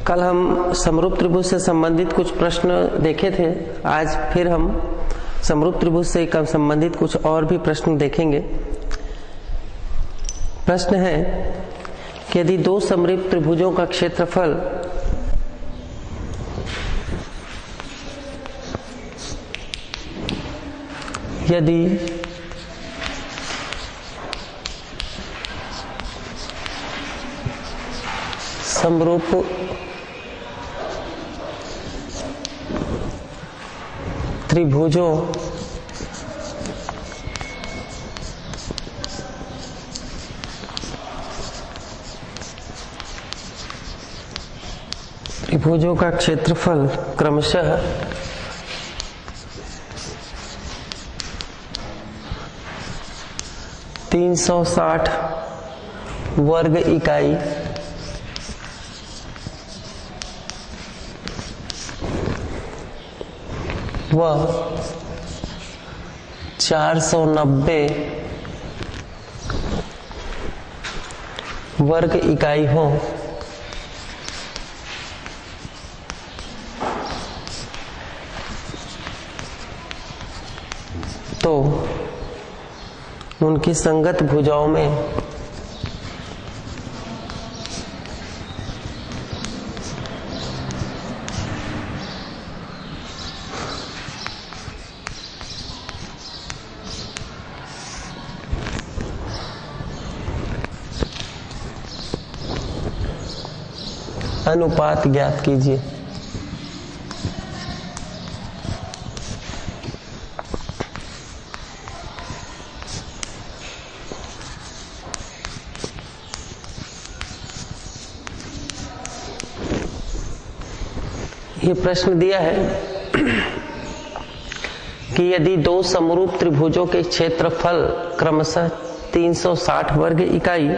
कल हम समरूप त्रिभुज से संबंधित कुछ प्रश्न देखे थे। आज फिर हम समरूप त्रिभुज से संबंधित कुछ और भी प्रश्न देखेंगे। प्रश्न है कि यदि दो समरूप त्रिभुजों का क्षेत्रफल समरूप त्रिभुजों का क्षेत्रफल क्रमशः (360 वर्ग इकाई व 490 वर्ग इकाई हो तो उनकी संगत भुजाओं में अनुपात ज्ञात कीजिए। ये प्रश्न दिया है कि यदि दो समरूप त्रिभुजों के क्षेत्रफल क्रमशः 360 वर्ग इकाई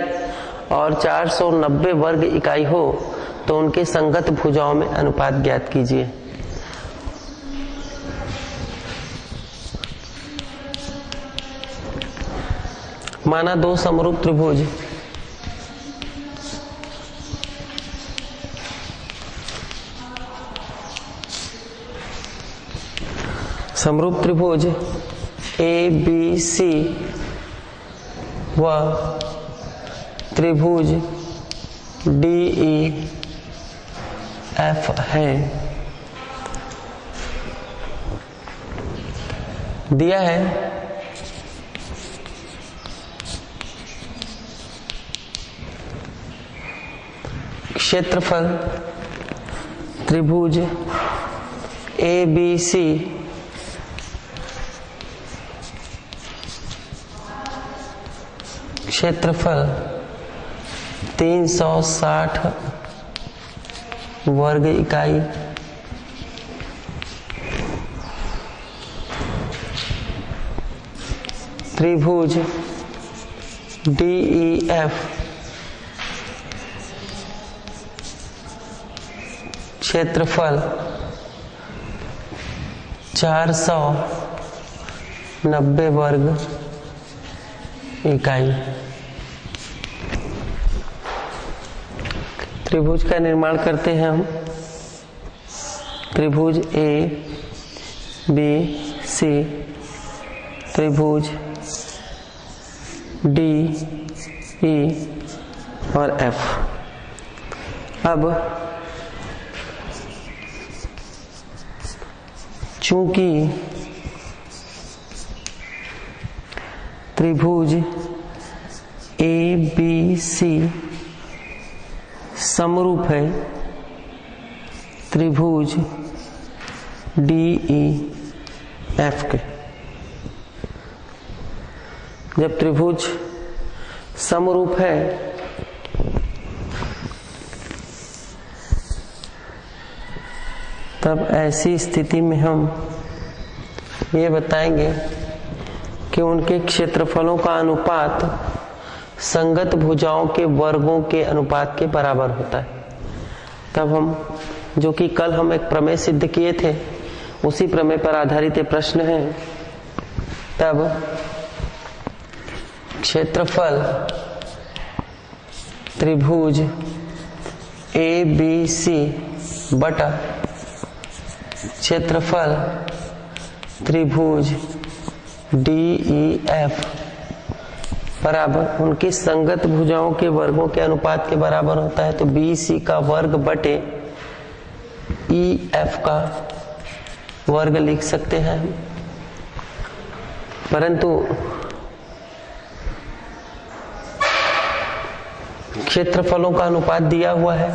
और 490 वर्ग इकाई हो तो उनके संगत भुजाओं में अनुपात ज्ञात कीजिए। माना दो समरूप त्रिभुज ए बी सी व त्रिभुज डी ई एफ है। दिया है क्षेत्रफल त्रिभुज ए बी सी क्षेत्रफल 360 वर्ग इकाई त्रिभुज DEF क्षेत्रफल 490 वर्ग इकाई। त्रिभुज का निर्माण करते हैं हम। त्रिभुज ए बी सी, त्रिभुज डी ई और एफ। अब चूंकि त्रिभुज ए बी सी समरूप है त्रिभुज डी ई एफ के, जब त्रिभुज समरूप है तब ऐसी स्थिति में हम ये बताएंगे कि उनके क्षेत्रफलों का अनुपात संगत भुजाओं के वर्गों के अनुपात के बराबर होता है। तब हम, जो कि कल हम एक प्रमेय सिद्ध किए थे, उसी प्रमेय पर आधारित ये प्रश्न है। तब क्षेत्रफल त्रिभुज ABC बटा क्षेत्रफल त्रिभुज DEF बराबर उनकी संगत भुजाओं के वर्गों के अनुपात के बराबर होता है। तो BC का वर्ग बटे EF का वर्ग लिख सकते हैं। परंतु क्षेत्रफलों का अनुपात दिया हुआ है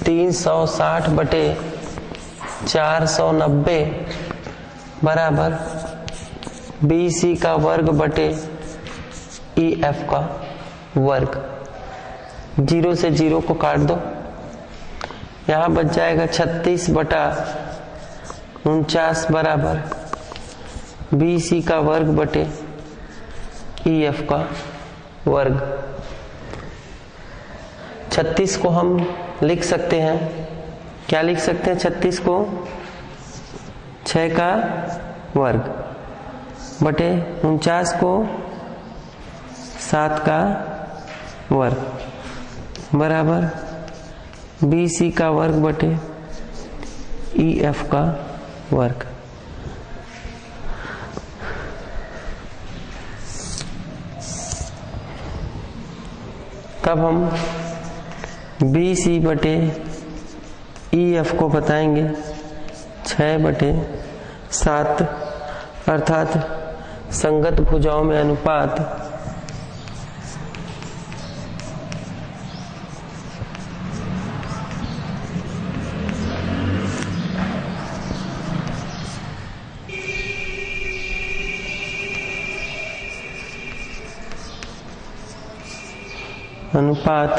360 बटे 490 बराबर BC का वर्ग बटे EF का वर्ग। 0 से 0 को काट दो, यहां बच जाएगा 36 बटा 49 बराबर BC का वर्ग बटे EF का वर्ग। 36 को हम लिख सकते हैं, क्या लिख सकते हैं 36 को? 6 का वर्ग बटे 49 को 7 का वर्ग बराबर BC का वर्ग बटे EF का वर्ग। तब हम BC बटे EF को बताएंगे 6 बटे 7 अर्थात संगत भुजाओं में अनुपात अनुपात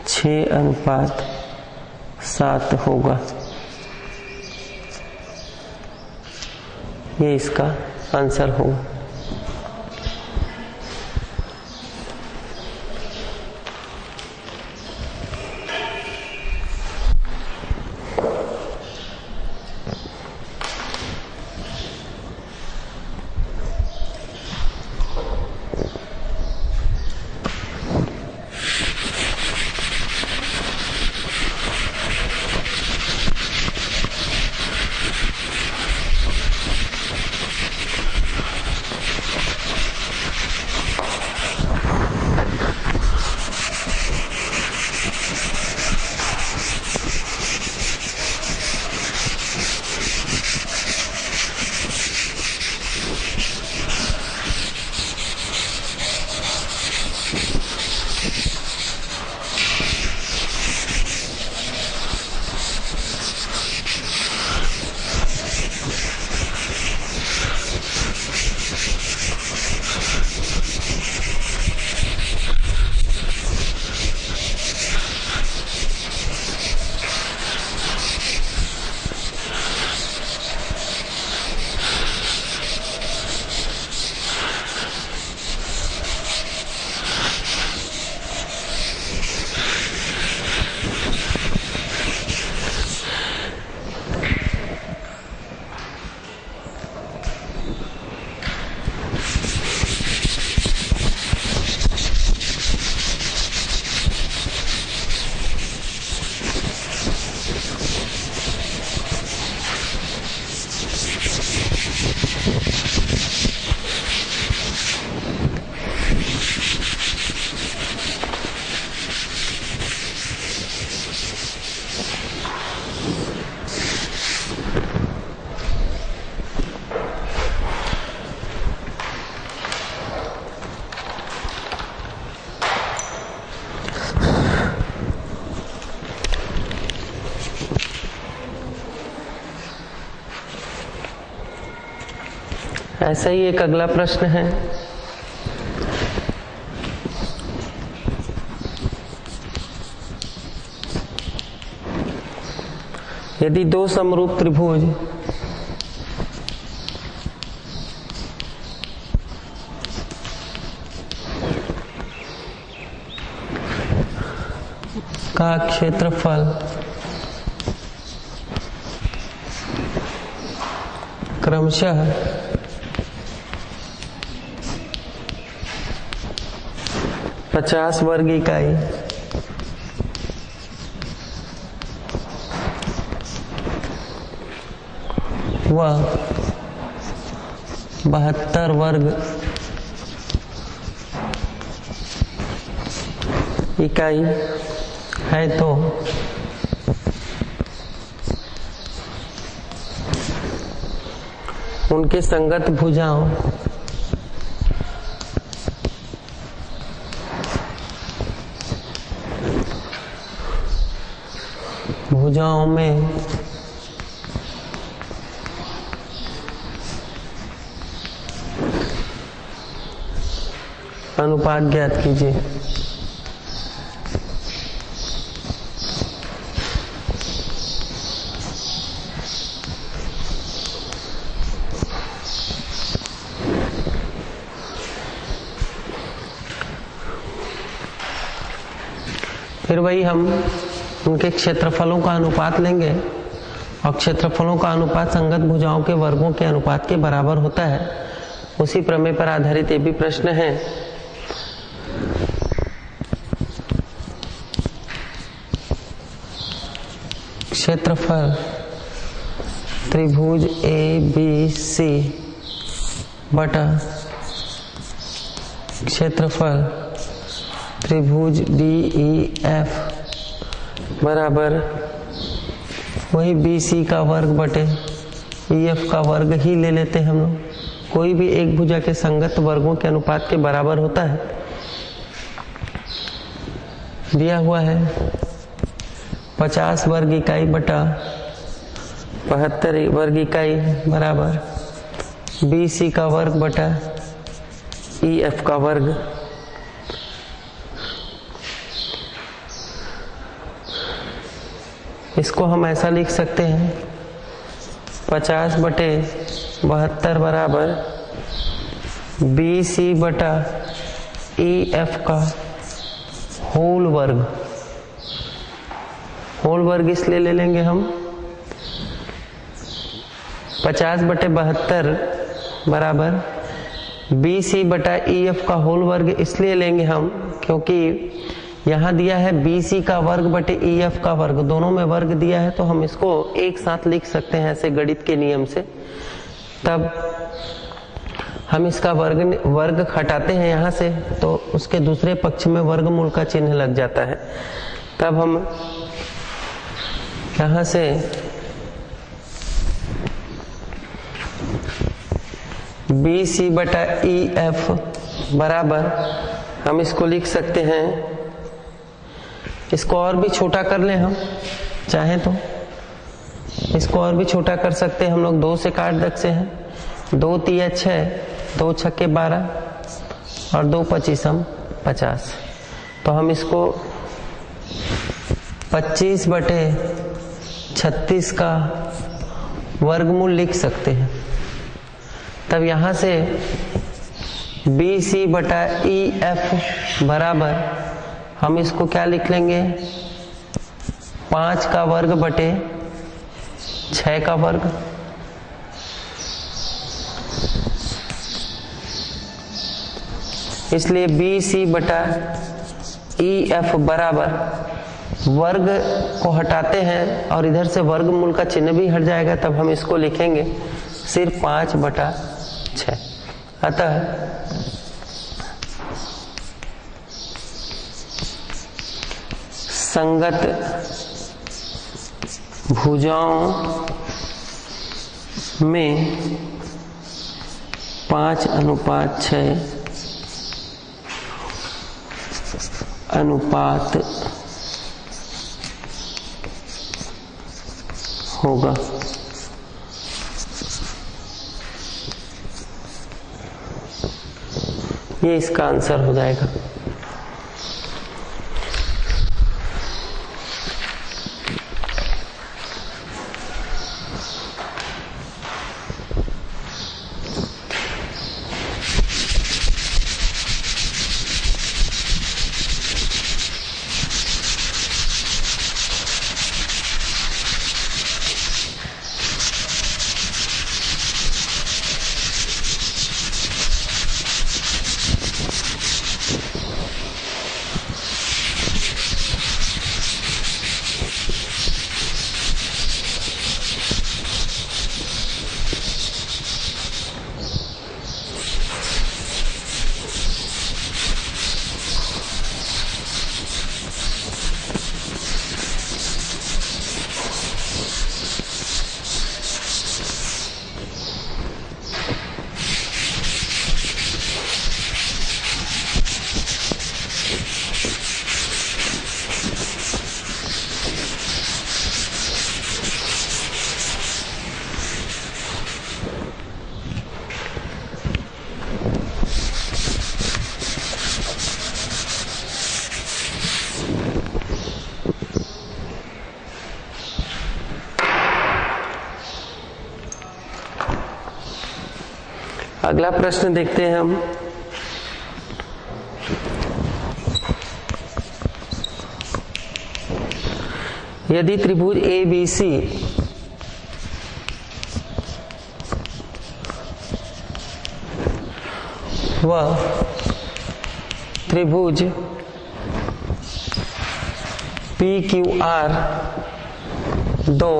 6:7 होगा। ये इसका आंसर होगा। ऐसा ही एक अगला प्रश्न है। यदि दो समरूप त्रिभुज का क्षेत्रफल क्रमशः पचास वर्ग इकाई वह 72 वर्ग इकाई है तो उनके संगत भुजाओं में अनुपात ज्ञात कीजिए। फिर वही हम उनके क्षेत्रफलों का अनुपात लेंगे और क्षेत्रफलों का अनुपात संगत भुजाओं के वर्गों के अनुपात के बराबर होता है। उसी प्रमेय पर आधारित ये भी प्रश्न है। क्षेत्रफल त्रिभुज ABC बटा क्षेत्रफल त्रिभुज DEF बराबर वही BC का वर्ग बटे EF का वर्ग ही ले लेते हैं हम लोग। कोई भी एक भुजा के संगत वर्गों के अनुपात के बराबर होता है। दिया हुआ है 50 वर्ग इकाई बटा 72 वर्ग इकाई बराबर BC का वर्ग बटा EF का वर्ग। इसको हम ऐसा लिख सकते हैं 50 बटे 72 बराबर BC बटा EF का होल वर्ग। होल वर्ग इसलिए ले लेंगे हम 50 बटे 72 बराबर BC बटा EF का होल वर्ग इसलिए लेंगे हम क्योंकि यहाँ दिया है BC का वर्ग बटे EF का वर्ग, दोनों में वर्ग दिया है तो हम इसको एक साथ लिख सकते हैं ऐसे गणित के नियम से। तब हम इसका वर्ग हटाते हैं यहाँ से तो उसके दूसरे पक्ष में वर्गमूल का चिन्ह लग जाता है। तब हम यहाँ से BC बटा EF बराबर हम इसको लिख सकते हैं, इसको और भी छोटा कर लें हम चाहें तो इसको और भी छोटा कर सकते हैं हम लोग। 2 से काट सकते हैं, 2 तिया 6, 2 छक्के 12 और 2 पचीसम 50। तो हम इसको 25 बटे 36 का वर्गमूल लिख सकते हैं। तब यहाँ से BC बटा EF बराबर हम इसको क्या लिख लेंगे 5 का वर्ग बटे 6 का वर्ग। इसलिए BC बटा EF बराबर वर्ग को हटाते हैं और इधर से वर्गमूल का चिन्ह भी हट जाएगा। तब हम इसको लिखेंगे सिर्फ 5 बटा 6। अतः संगत भुजाओं में 5:6 अनुपात होगा। ये इसका आंसर हो जाएगा। अगला प्रश्न देखते हैं हम। यदि त्रिभुज ABC व त्रिभुज PQR दो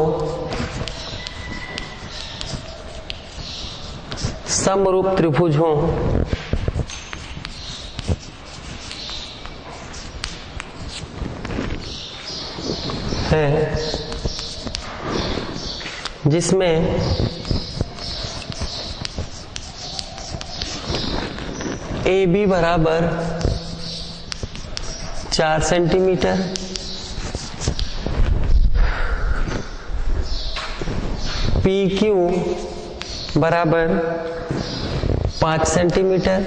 समरूप त्रिभुज हों है, जिसमें AB बराबर 4 सेंटीमीटर, PQ बराबर 5 सेंटीमीटर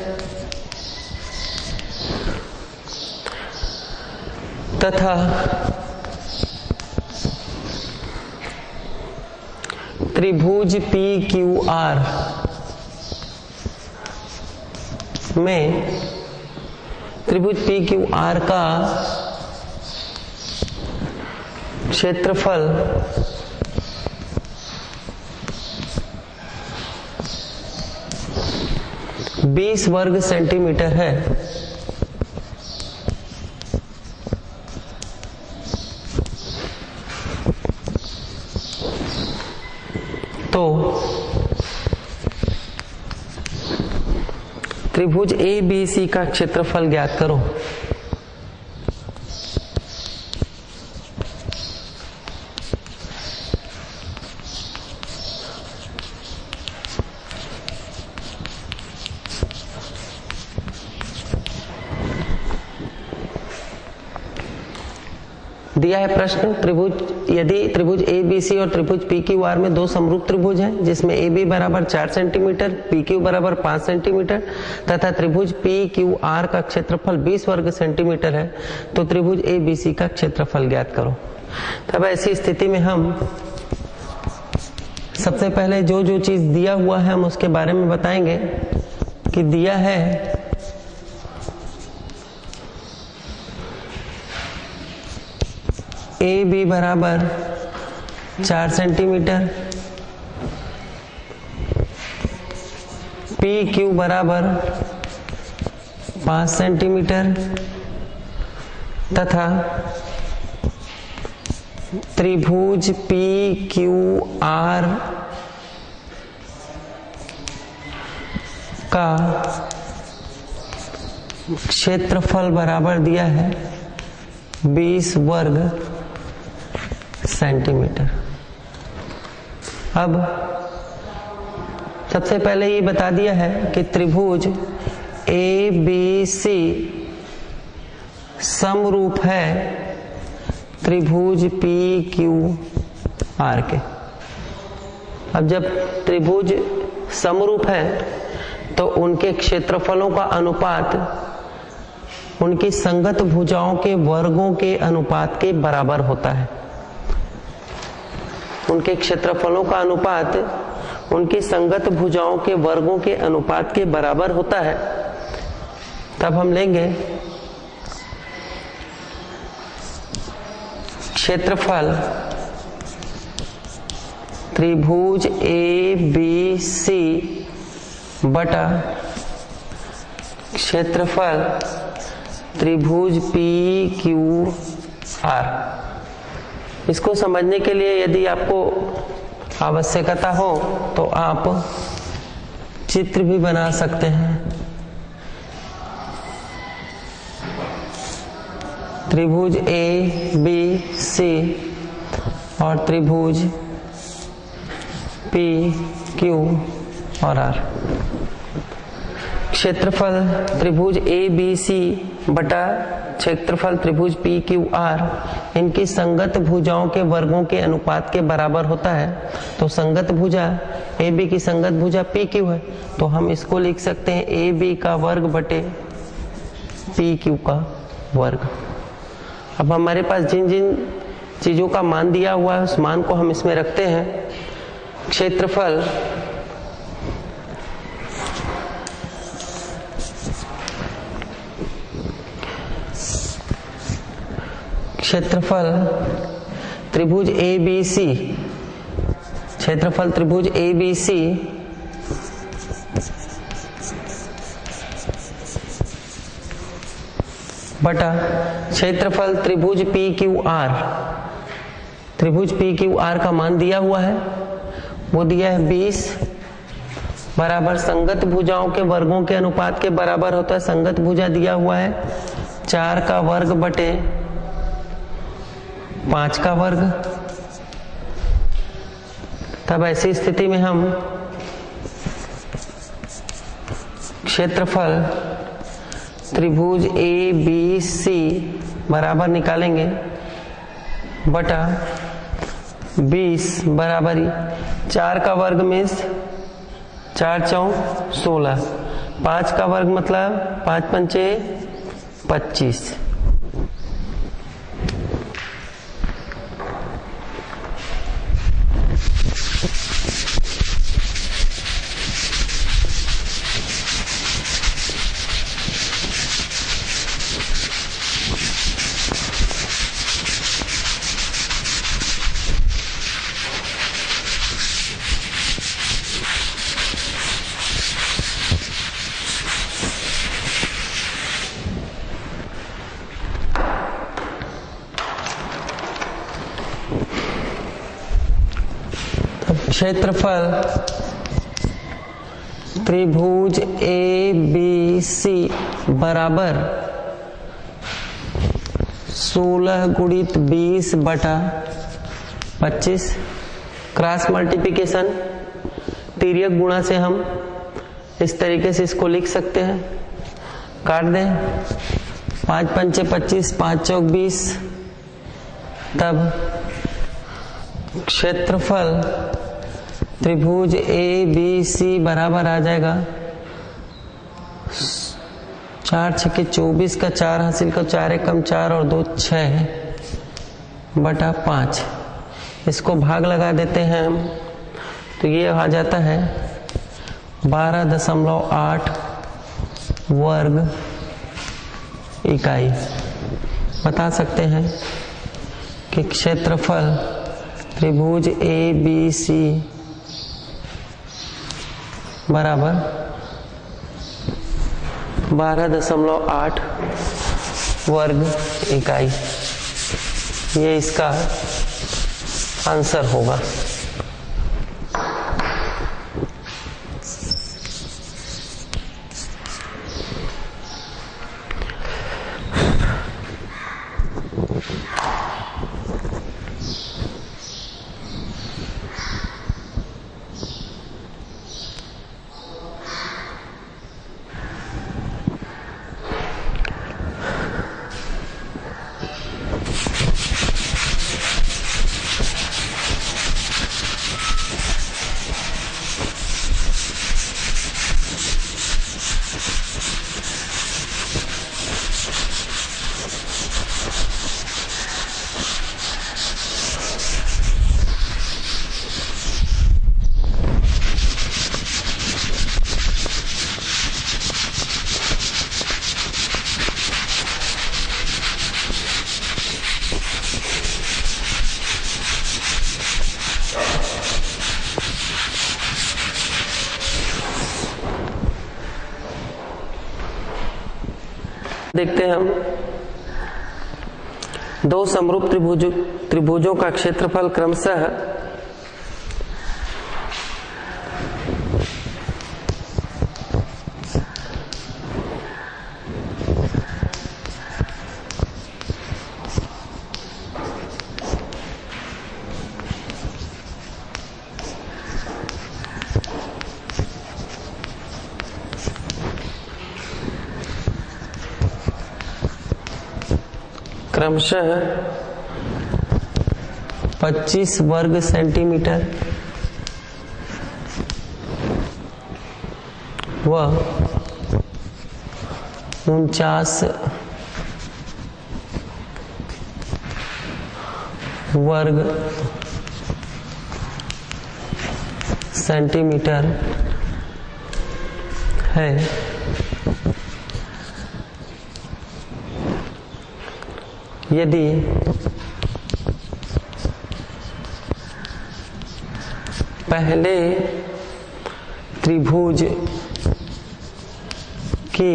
तथा त्रिभुज PQR में त्रिभुज PQR का क्षेत्रफल 20 वर्ग सेंटीमीटर है। तो त्रिभुज ABC का क्षेत्रफल ज्ञात करो। दिया है प्रश्न, यदि त्रिभुज ABC और त्रिभुज PQR में दो समरूप त्रिभुज हैं, जिसमें AB बराबर 4 सेंटीमीटर, PQ बराबर 5 सेंटीमीटर तथा त्रिभुज PQR का क्षेत्रफल 20 वर्ग सेंटीमीटर है, तो त्रिभुज ABC का क्षेत्रफल ज्ञात करो। तब ऐसी स्थिति में हम सबसे पहले जो जो चीज दिया हुआ है हम उसके बारे में बताएंगे। कि दिया है AB बराबर 4 सेंटीमीटर, PQ बराबर 5 सेंटीमीटर तथा त्रिभुज PQR का क्षेत्रफल बराबर दिया है 20 वर्ग सेंटीमीटर। अब सबसे पहले ये बता दिया है कि त्रिभुज ABC समरूप है त्रिभुज PQR के। अब जब त्रिभुज समरूप है तो उनके क्षेत्रफलों का अनुपात उनकी संगत भुजाओं के वर्गों के अनुपात के बराबर होता है। उनके क्षेत्रफलों का अनुपात उनकी संगत भुजाओं के वर्गों के अनुपात के बराबर होता है। तब हम लेंगे क्षेत्रफल त्रिभुज ABC बटा क्षेत्रफल त्रिभुज PQR। इसको समझने के लिए यदि आपको आवश्यकता हो तो आप चित्र भी बना सकते हैं। त्रिभुज ABC और त्रिभुज PQ और R। क्षेत्रफल त्रिभुज ABC बटा क्षेत्रफल त्रिभुज PQR इनकी संगत भुजाओं के वर्गों के अनुपात के बराबर होता है। तो संगत भुजा AB की संगत भुजा PQ है, तो हम इसको लिख सकते हैं AB का वर्ग बटे PQ का वर्ग। अब हमारे पास जिन जिन चीजों का मान दिया हुआ है उस मान को हम इसमें रखते हैं। क्षेत्रफल क्षेत्रफल त्रिभुज ABC, क्षेत्रफल त्रिभुज ABC बटा क्षेत्रफल त्रिभुज PQR, त्रिभुज PQR का मान दिया हुआ है, वो दिया है 20 बराबर संगत भुजाओं के वर्गों के अनुपात के बराबर होता है। संगत भुजा दिया हुआ है 4 का वर्ग बटे 5 का वर्ग। तब ऐसी स्थिति में हम क्षेत्रफल त्रिभुज ABC बराबर निकालेंगे बटा 20 बराबरी 4 का वर्ग में 4 चौक 16, 5 का वर्ग मतलब 5 पंचे 25। क्षेत्रफल त्रिभुज ABC बराबर 16 गुणित 20 बटा 25। क्रॉस मल्टीप्लिकेशन तिर्यक गुणा से हम इस तरीके से इसको लिख सकते हैं, काट दें 5 पंचे 25, 5 चौक 20। तब क्षेत्रफल त्रिभुज ABC बराबर आ जाएगा 4 छक्के 24 का 4 हासिल का 4 एकम 4 और 2 6 बटा 5। इसको भाग लगा देते हैं हम, तो ये आ जाता है 12.8 वर्ग इकाई। बता सकते हैं कि क्षेत्रफल त्रिभुज ABC बराबर 12.8 वर्ग इकाई। ये इसका आंसर होगा। देखते हैं हम दो समरूप त्रिभुजों का क्षेत्रफल क्रमशः क्रमशः 25 वर्ग सेंटीमीटर व 49 वर्ग सेंटीमीटर है। यदि पहले त्रिभुज की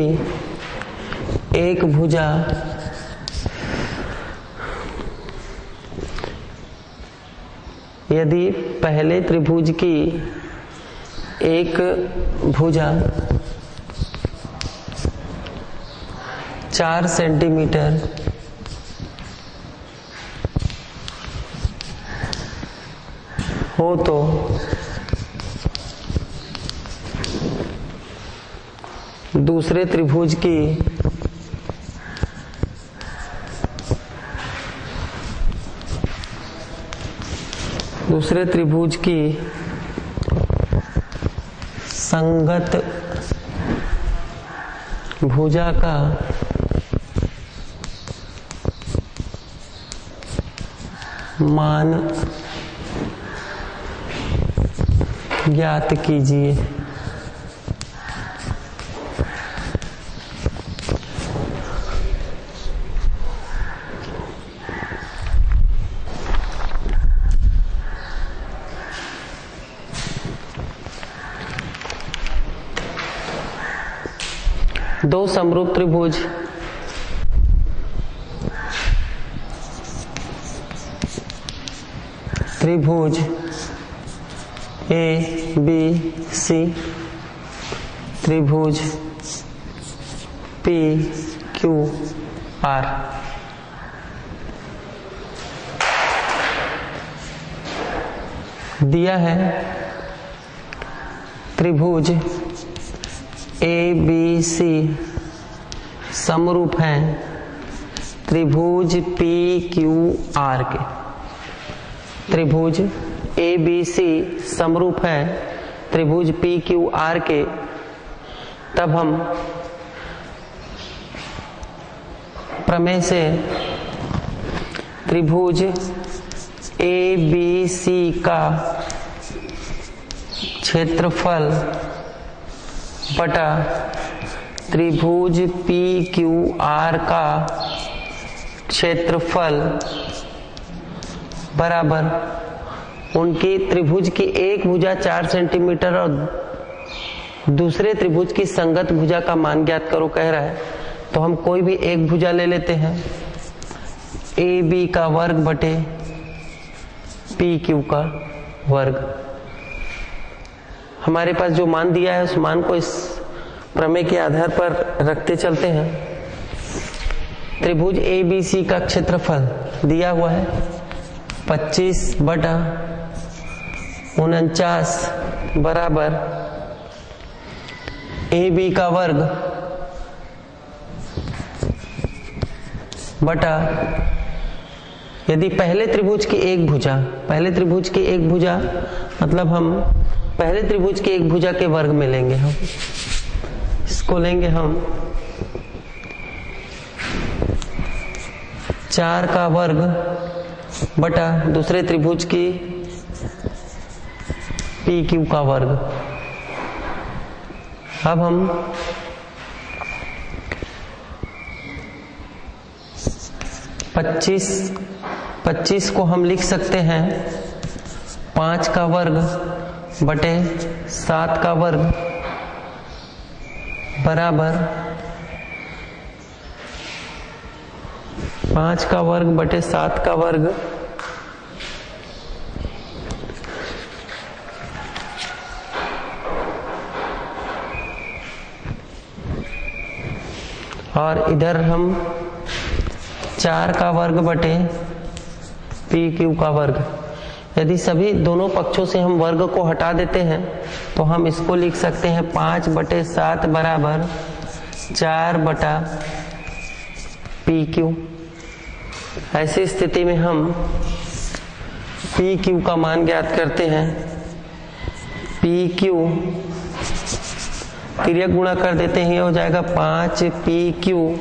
एक भुजा यदि पहले त्रिभुज की एक भुजा 4 सेंटीमीटर हो तो दूसरे त्रिभुज की संगत भुजा का मान ज्ञात कीजिए। दो समरूप त्रिभुज ए बी सी, त्रिभुज पी क्यू आर। दिया है त्रिभुज ए बी सी समरूप हैं त्रिभुज पी क्यू आर के। त्रिभुज ए बी सी समरूप है त्रिभुज पी क्यू आर के। तब हम प्रमेय से त्रिभुज ए बी सी का क्षेत्रफल बटा त्रिभुज पी क्यू आर का क्षेत्रफल बराबर उनकी त्रिभुज की एक भुजा 4 सेंटीमीटर और दूसरे त्रिभुज की संगत भुजा का मान ज्ञात करो कह रहा है। तो हम कोई भी एक भुजा ले लेते हैं, ए बी का वर्ग बटे पी क्यू का वर्ग। हमारे पास जो मान दिया है उस मान को इस प्रमेय के आधार पर रखते चलते हैं। त्रिभुज ए बी सी का क्षेत्रफल दिया हुआ है 25/49 बराबर ए बी का वर्ग बटा, यदि पहले त्रिभुज की एक भुजा मतलब हम पहले त्रिभुज की एक भुजा के वर्ग में लेंगे, हम इसको लेंगे हम 4 का वर्ग बटा दूसरे त्रिभुज की पी क्यू का वर्ग। अब हम 25 को हम लिख सकते हैं 5 का वर्ग बटे 7 का वर्ग बराबर 5 का वर्ग बटे 7 का वर्ग और इधर हम 4 का वर्ग बटे पी क्यू का वर्ग। यदि सभी दोनों पक्षों से हम वर्ग को हटा देते हैं तो हम इसको लिख सकते हैं 5/7 बराबर 4 बटा पी क्यू। ऐसी स्थिति में हम पी क्यू का मान ज्ञात करते हैं। पी क्यू तिर्यक गुणा कर देते हैं, ये हो जाएगा 5 पी क्यू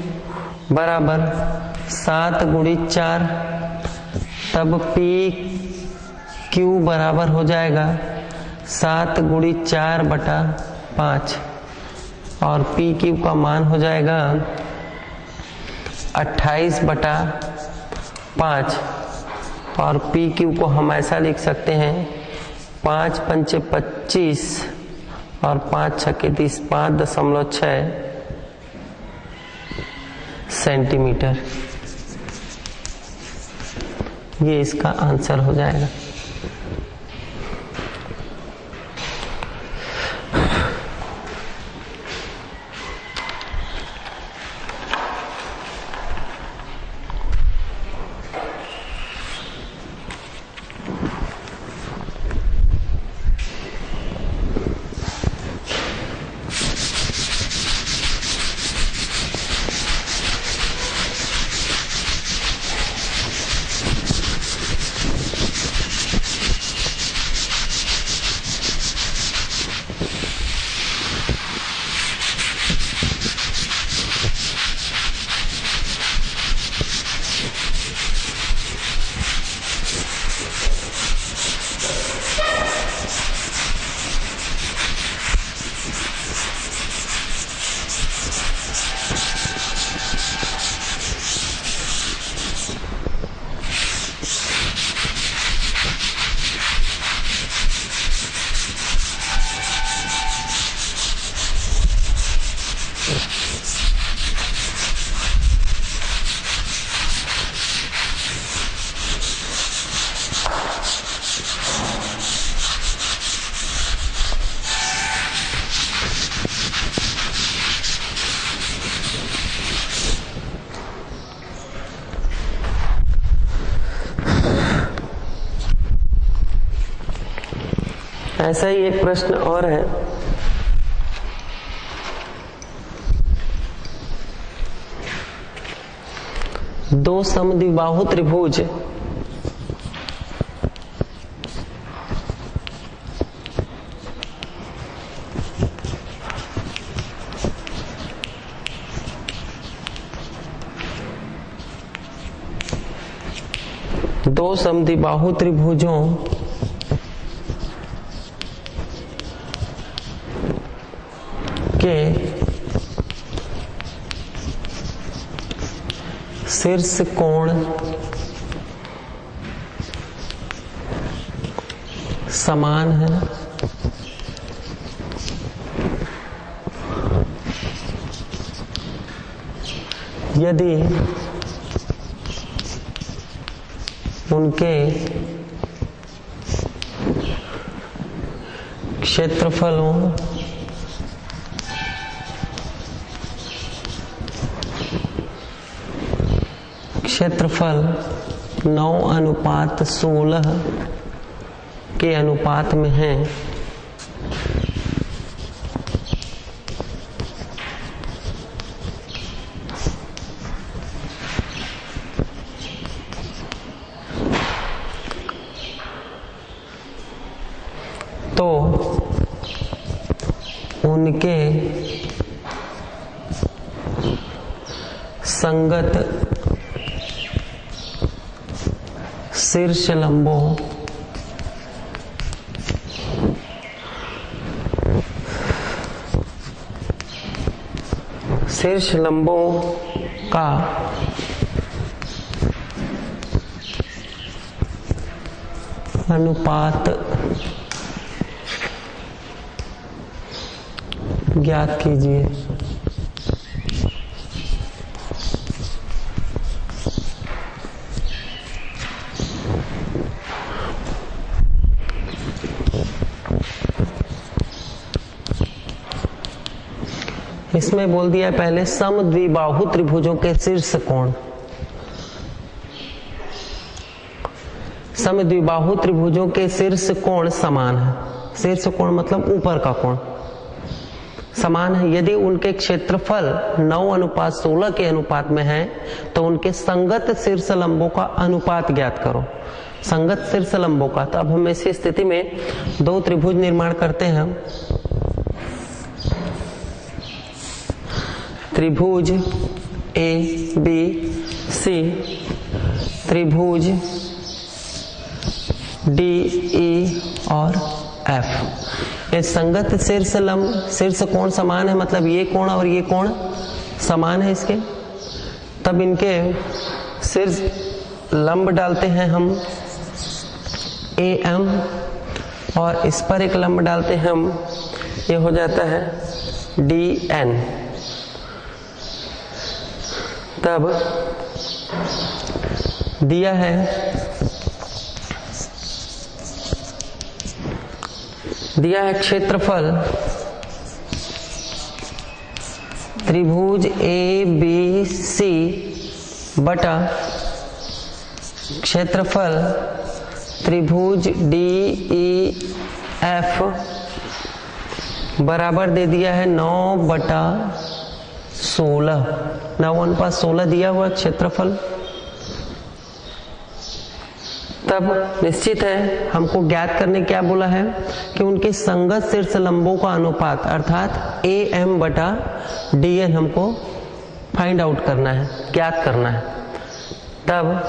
बराबर 7 गुणित 4, तब पी क्यू बराबर हो जाएगा 7 गुणित 4 बटा 5 और पी क्यू का मान हो जाएगा 28 बटा 5 और पी क्यू को हम ऐसा लिख सकते हैं 5 पंचे 25 और 5 छक्के 30, 5.6 सेंटीमीटर। ये इसका आंसर हो जाएगा। ऐसा ही एक प्रश्न और है। दो समद्विबाहु त्रिभुज दो समद्विबाहु त्रिभुजों के शीर्ष कोण समान है यदि उनके क्षेत्रफलों क्षेत्रफल 9:16 के अनुपात में है तो उनके संगत शीर्ष लंबों का अनुपात ज्ञात कीजिए। इसमें बोल दिया पहले समद्विबाहु त्रिभुजों के शीर्ष कोण। समद्विबाहु त्रिभुजों के शीर्ष कोण समान है। शीर्ष कोण मतलब ऊपर का कोण समान है यदि उनके क्षेत्रफल 9:16 के अनुपात में है तो उनके संगत शीर्ष लंबों का अनुपात ज्ञात करो। संगत शीर्ष लंबों का, तो अब हम इसी स्थिति में दो त्रिभुज निर्माण करते हैं। त्रिभुज ए बी सी, त्रिभुज डी ई और एफ। ये संगत शीर्ष लंब शीर्ष कोण समान है, मतलब ये कोण और ये कोण समान है इसके, तब इनके शीर्ष लंब डालते हैं हम AM और इस पर एक लंब डालते हैं हम, ये हो जाता है DN। तब दिया है क्षेत्रफल त्रिभुज ABC बटा क्षेत्रफल त्रिभुज DEF बराबर दे दिया है 9/16। 9/16 दिया हुआ क्षेत्रफल। तब निश्चित है हमको ज्ञात करने क्या बोला है कि उनके संगत शीर्ष लंबों का अनुपात अर्थात AM/DN हमको फाइंड आउट करना है, ज्ञात करना है। तब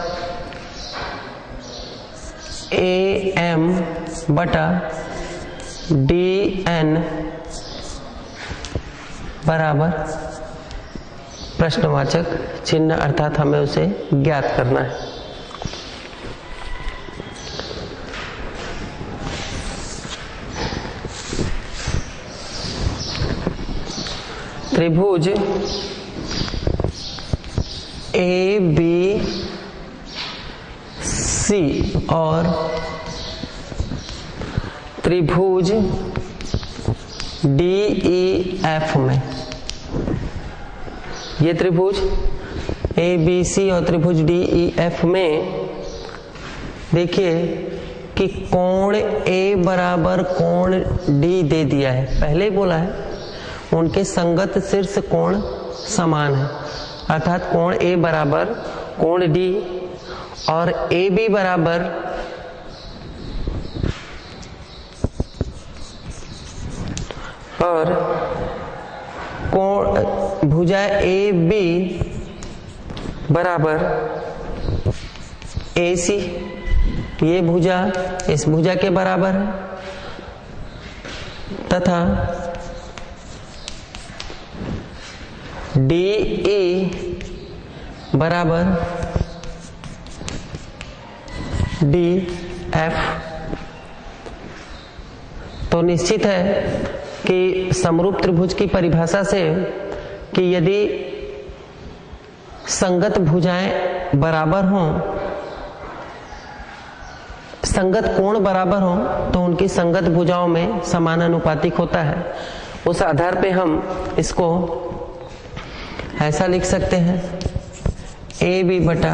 AM/DN बराबर प्रश्नवाचक चिन्ह अर्थात हमें उसे ज्ञात करना है। त्रिभुज ABC और त्रिभुज DEF में, ये त्रिभुज ABC और त्रिभुज DEF में देखिए कि कोण A बराबर कोण D दे दिया है। पहले ही बोला है उनके संगत शीर्ष कोण समान है, अर्थात कोण A बराबर कोण D और AB बराबर और कोण भुजा AB बराबर AC, ये भुजा इस भुजा के बराबर है तथा DE बराबर DF। तो निश्चित है कि समरूप त्रिभुज की परिभाषा से कि यदि संगत भुजाएं बराबर हों, संगत कोण बराबर हों, तो उनकी संगत भुजाओं में समानुपातिक होता है। उस आधार पे हम इसको ऐसा लिख सकते हैं AB/DE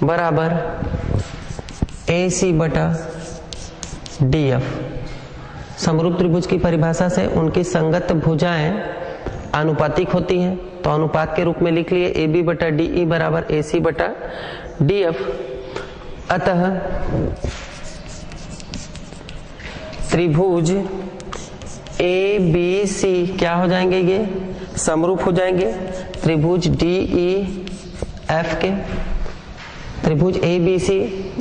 बराबर AC/DF। समरूप त्रिभुज की परिभाषा से उनकी संगत भुजाएं आनुपातिक होती हैं, तो अनुपात के रूप में लिख लिए AB/DE बराबर AC/DF। अतः त्रिभुज ABC क्या हो जाएंगे, ये समरूप हो जाएंगे त्रिभुज DEF के। त्रिभुज ABC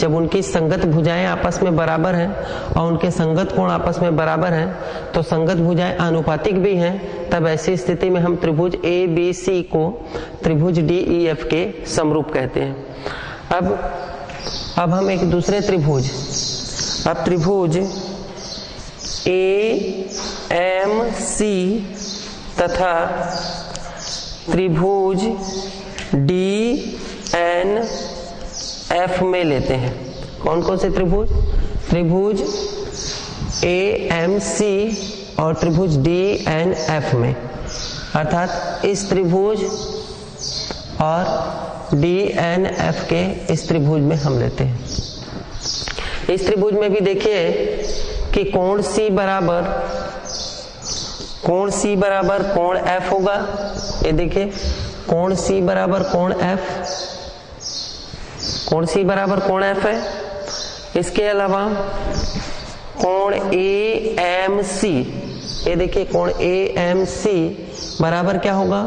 जब उनकी संगत भुजाएं आपस में बराबर हैं और उनके संगत कोण आपस में बराबर हैं, तो संगत भुजाएं आनुपातिक भी हैं, तब ऐसी स्थिति में हम त्रिभुज ABC को त्रिभुज DEF के समरूप कहते हैं। अब हम एक दूसरे त्रिभुज, अब त्रिभुज AMC तथा त्रिभुज DNF में लेते हैं। कौन कौन से त्रिभुज? त्रिभुज AMC और त्रिभुज DNF में, अर्थात इस त्रिभुज और DNF के इस त्रिभुज में हम लेते हैं। इस त्रिभुज में भी देखिए कि कोण C बराबर कोण F होगा। ये देखिए कोण C बराबर कोण F, कोण C बराबर कोण F है। इसके अलावा कोण AMC, ये देखिए कोण AMC बराबर क्या होगा,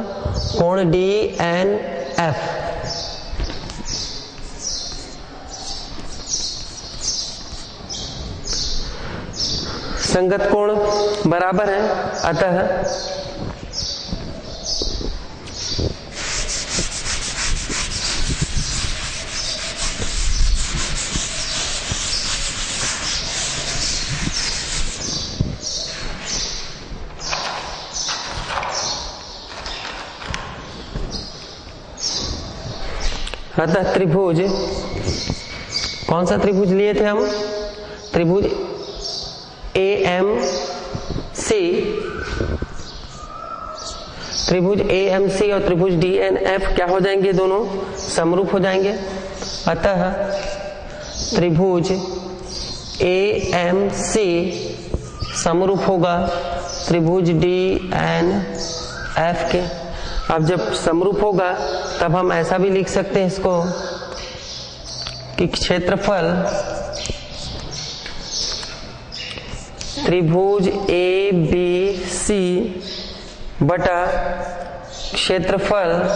कोण DNF। संगत कोण बराबर है, अतः अतः त्रिभुज, कौन सा त्रिभुज लिए थे हम? त्रिभुज AMC, त्रिभुज AMC और त्रिभुज DNF क्या हो जाएंगे? दोनों समरूप हो जाएंगे। अतः त्रिभुज AMC समरूप होगा त्रिभुज DNF के। अब जब समरूप होगा तब हम ऐसा भी लिख सकते हैं इसको कि क्षेत्रफल त्रिभुज ABC बटा क्षेत्रफल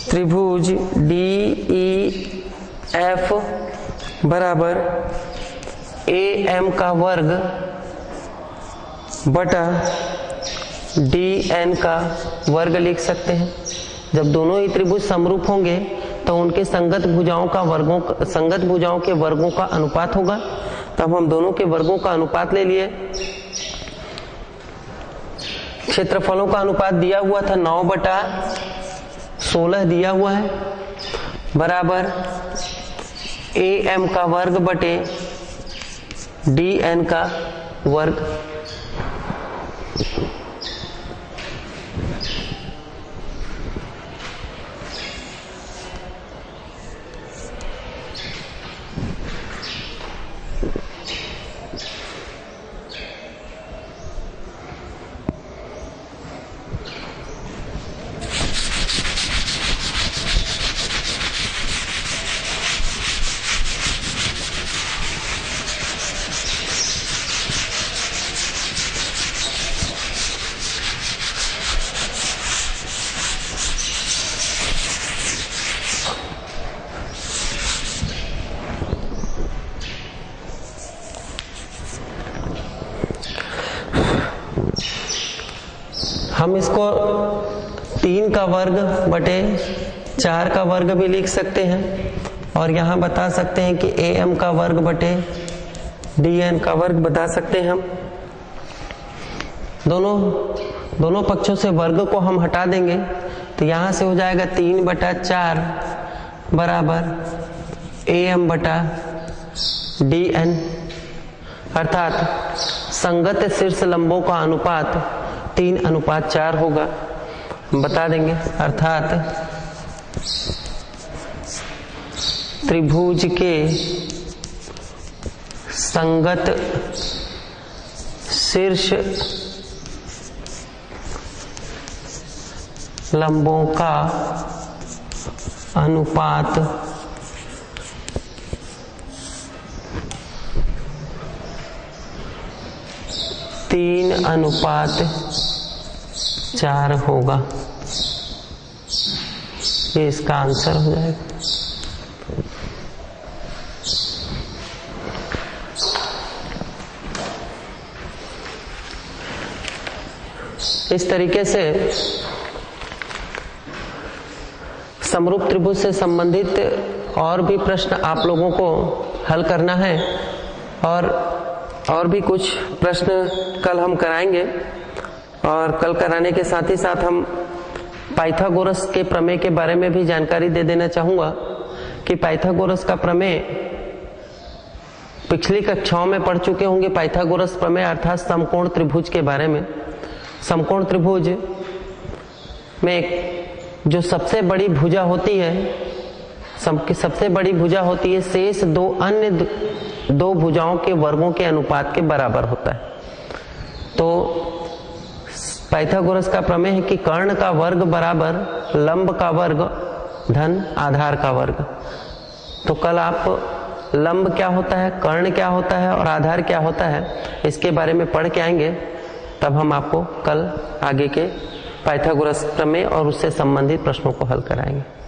त्रिभुज DEF बराबर AM का वर्ग बटा DN का वर्ग लिख सकते हैं। जब दोनों ही त्रिभुज समरूप होंगे तो उनके संगत भुजाओं के वर्गों का अनुपात होगा। तब हम दोनों के वर्गों का अनुपात ले लिए। क्षेत्रफलों का अनुपात दिया हुआ था 9/16 दिया हुआ है, बराबर AM का वर्ग बटे DN का वर्ग। हम इसको 3 का वर्ग बटे 4 का वर्ग भी लिख सकते हैं और यहाँ बता सकते हैं कि AM का वर्ग बटे DN का वर्ग बता सकते हैं हम। दोनों पक्षों से वर्ग को हम हटा देंगे तो यहाँ से हो जाएगा 3/4 बराबर AM बटा DN, अर्थात संगत शीर्ष लंबों का अनुपात 3:4 होगा। बता देंगे, अर्थात त्रिभुज के संगत शीर्ष लंबों का अनुपात 3:4 होगा। ये इसका आंसर हो जाएगा। इस तरीके से समरूप त्रिभुज से संबंधित और भी प्रश्न आप लोगों को हल करना है और भी कुछ प्रश्न कल हम कराएंगे। और कल कराने के साथ ही साथ हम पाइथागोरस के प्रमेय के बारे में भी जानकारी दे देना चाहूंगा कि पाइथागोरस का प्रमेय पिछली कक्षाओं में पढ़ चुके होंगे। पाइथागोरस प्रमेय अर्थात समकोण त्रिभुज के बारे में। समकोण त्रिभुज में जो सबसे बड़ी भुजा होती है, सबसे बड़ी भुजा होती है शेष अन्य दो भुजाओं के वर्गों के अनुपात के बराबर होता है। तो पाइथागोरस का प्रमेय है कि कर्ण का वर्ग बराबर लंब का वर्ग धन आधार का वर्ग। तो कल आप लंब क्या होता है, कर्ण क्या होता है और आधार क्या होता है, इसके बारे में पढ़ के आएंगे। तब हम आपको कल आगे के पाइथागोरस प्रमेय और उससे संबंधित प्रश्नों को हल कराएंगे।